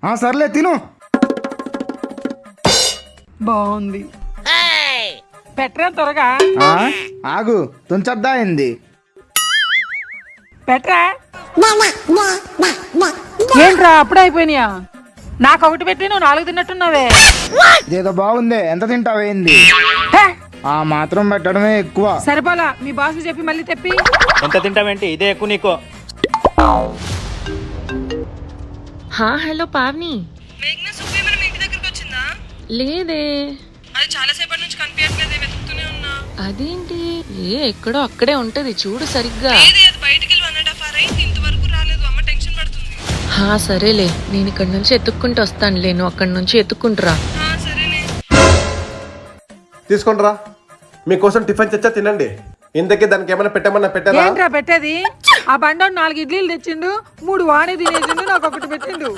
సర్లే తిను. బాగుంది. పెట్టరా త్వరగా. ఆగు, తుంచద్దా అయింది. పెట్టరా. ఏంట్రా అప్పుడే అయిపోయినాయా? నాకు ఒకటి పెట్టి నువ్వు 4 తిన్నట్టున్నావే. ఇదేదో బాగుంది, ఎంత తింటావేంది? ఆ మాత్రం పెట్టడమే ఎక్కువ. సరిపోలా, మీ బాస్ చెప్పి మళ్ళీ తెప్పి. ఎంత తింటావేంటి, ఇదే ఎక్కువ నీకు. హలో పావని. మేఘ్నా సుబ్బి మన ఇంటి దగ్గరికి వచ్చిందా? లేదే. అది చాలా సేపటి నుంచి కనిపించట్లేదే, వెతుకుతూనే ఉన్నా. అదేంటి? ఎక్కడో అక్కడే ఉంటది, చూడు సరిగ్గా. అది బయటికి వెళ్ళి 1.5 hour అయింది, ఇంతవరకు రాలేదు. అమ్మ టెన్షన్ పడుతుంది. సరేలే, నేను ఇక్కడ నుంచి ఎత్తుక్కుంటూ వస్తానులే, నువ్వు అక్కడి నుంచి ఎత్తుక్కుంటురా. సరేనే. తీసుకుంటారా, మీకోసం టిఫిన్ తెచ్చా, తినండి. ఇంతకీ దానికి ఏమైనా పెట్టామన్నా పెట్టారా? ఏంట్రా పెట్టేది? ఆ బండోడు 4 ఇడ్లీలు తెచ్చిండు, 3 వాడే తినేసిండు, నాకు ఒకటి పెట్టిండు.